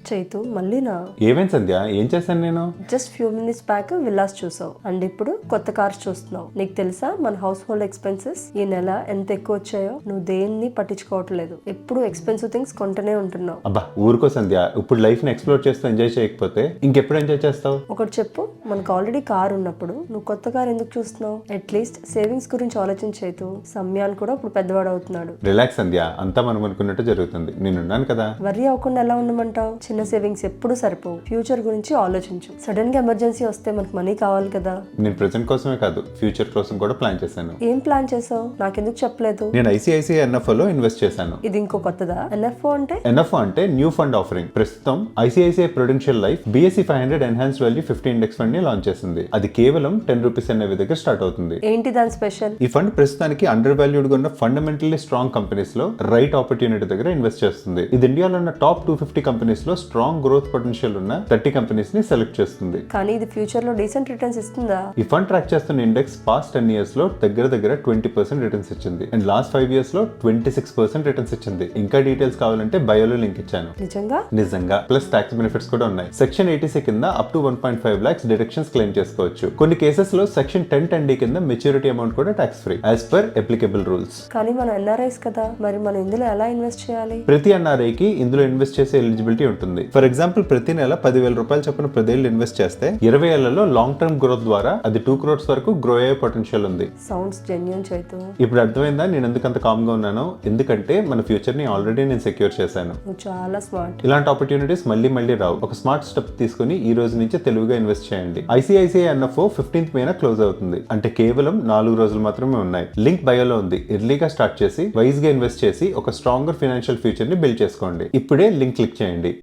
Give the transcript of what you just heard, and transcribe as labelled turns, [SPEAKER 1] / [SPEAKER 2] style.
[SPEAKER 1] చైతు మళ్ళీనా?
[SPEAKER 2] ఏమేం సంధ్య, ఏం చేశాను నేను?
[SPEAKER 1] Just few minutes back villas చూసావు అండ్ ఇప్పుడు కొత్త కార్స్ చూస్తున్నావు. నీకు తెలుసా మన హౌస్ హోల్డ్ ఎక్స్పెన్సెస్ ఈ నెల ఎంత ఎక్కువ వచ్చాయో? నువ్వు దేన్ని పట్టించుకోవట్లేదు, ఎప్పుడు ఎక్స్పెన్సివ్ థింగ్స్ కొంటూనే ఉంటున్నావు.
[SPEAKER 2] అబ్బా ఊరుకో సంధ్య, ఇప్పుడు లైఫ్ ని ఎక్స్ప్లోర్ చేస్తూ ఎంజాయ్ చేయకపోతే ఇంకెప్పుడు ఎంజాయ్ చేస్తావు?
[SPEAKER 1] ఒకటి చెప్పు, మనకు ఆల్రెడీ కార్ ఉన్నప్పుడు నువ్వు కొత్త కార్ ఎందుకు చూస్తున్నావు? అట్లీస్ట్ సేవింగ్స్ గురించి ఆలోచించేతు. సమ్యాన్ కూడా ఇప్పుడు పెద్దవాడు అవుతున్నాడు.
[SPEAKER 2] రిలాక్స్ సంధ్య, అంతా మనం అనుకున్నట్టు జరుగుతుంది. నేనున్నాను కదా.
[SPEAKER 1] వర్రీ అవ్వకుండా ఎలా ఉండమంటావు? చిన్న సేవింగ్స్ ఎప్పుడు సరిపోవు. ఫ్యూచర్ గురించి ఆలోచించు. సడన్ గా ఎమర్జెన్సీ వస్తే మనకు మనీ కావాలి కదా.
[SPEAKER 2] నేను ప్రెసెంట్ కోసమే కాదు, ఫ్యూచర్ కోసం కూడా ప్లాన్ చేశాను.
[SPEAKER 1] ఏం ప్లాన్ చేసావు? నాకెందుకు చెప్పలేదు?
[SPEAKER 2] నేను ఐసిఐసిఐ ఎన్ఎఫ్ఓ లో ఇన్వెస్ట్ చేశాను.
[SPEAKER 1] ఇది ఇంకో కొత్తదా? ఎన్ఎఫ్ఓ అంటే?
[SPEAKER 2] ఎన్ఎఫ్ఓ అంటే న్యూ ఫండ్ ఆఫరింగ్. ప్రస్తుతం ICICI Prudential life BSE 500 enhanced value 50 index fund ని లాంచ్ చేసింది. అది కేవలం ₹10 అనేవి దగ్గర స్టార్ట్ అవుతుంది.
[SPEAKER 1] ఏంటి దాని స్పెషల్?
[SPEAKER 2] ఈ ఫండ్ ప్రస్తుతానికి అండర్ వాల్యూడ్ గా ఉన్న ఫండమెంటల్లీ స్ట్రాంగ్ కంపెనీస్ లో రైట్ ఆపర్చునిటీ దగ్గర ఇన్వెస్ట్ చేస్తుంది. ఇది ఇండియాలో ఉన్న టాప్ 250 కంపెనీస్ లో స్ట్రాంగ్ గ్రోత్ పొటెన్షియల్ ఉన్న 30 కంపెనీస్ ని సెలెక్ట్ చేస్తుంది.
[SPEAKER 1] కానీ ఇది ఫ్యూచర్ లో డీసెంట్ రిటర్న్స్ ఇస్తుందా?
[SPEAKER 2] ఈ ఫండ్ ట్రాక్ చేస్తున్న ఇండెక్స్ పాస్ట్ 10 ఇయర్స్ లో దగ్గర 20% రిటర్న్స్ ఇచ్చింది అండ్ లాస్ట్ 5 ఇయర్స్ లో 26% రిటర్న్స్ ఇచ్చింది. ఇంకా డీటెయిల్స్ కావాలంటే బయోలో లింక్ ఇచ్చాను. నిజంగా ప్లస్ టాక్స్ బెనిఫిట్స్ కూడా ఉన్నాయి. సెక్షన్ 80C కింద up to 1.5 lakhs deductions claim చేసుకోవచ్చు. కొన్ని కేసెస్ లో సెక్షన్ 1010D కింద మెచ్యూరిటీ అమౌంట్ కూడా tax free as per applicable rules.
[SPEAKER 1] కానీ మన ఎన్ఆర్ఐస్ కదా, మరి మనం ఇందులో ఎలా ఇన్వెస్ట్ చేయాలి?
[SPEAKER 2] ప్రతి ఎన్ఆర్ఐ కి ఇందులో ఇన్వెస్ట్ చేసే ఎలిజిబిలిటీ ఉంటుంది. ఫర్ ఎగ్జాంపుల్ ప్రతి నెల ₹10,000 చొప్పున 10 ఏళ్ళు ఇన్వెస్ట్ చేస్తే 20 ఏళ్లలో లాంగ్ టర్మ్ గ్రోత్ ద్వారా అది 2 crores వరకు గ్రో అయ్యే పొటెన్షియల్ ఉంది.
[SPEAKER 1] Sounds genuine Chaitu.
[SPEAKER 2] ఇప్పుడు అర్థమైందా నేను ఎందుకు అంత కామ్ గా ఉన్నాను? ఎందుకంటే మన ఫ్యూచర్ ని ఆల్రెడీ నేను సెక్యూర్ చేశాను.
[SPEAKER 1] నువ్వు చాలా స్మార్ట్.
[SPEAKER 2] ఇలాంటి ఆపర్చునిటీస్ మళ్ళీ రావు. ఒక స్మార్ట్ స్టెప్ తీసుకుని ఈ రోజు నుంచి తెలివిగా ఇన్వెస్ట్ చేయండి. ICICI NFO 15th May close అవుతుంది. అంటే కేవలం 4 రోజులు మాత్రమే ఉన్నాయి. లింక్ బయోలో ఉంది. ఎర్లీగా స్టార్ట్ చేసి వైజ్ గా ఇన్వెస్ట్ చేసి ఒక స్ట్రాంగర్ ఫైనాన్షియల్ ఫ్యూచర్ ని బిల్డ్ చేసుకోండి. ఇప్పుడే లింక్ క్లిక్ చేయండి.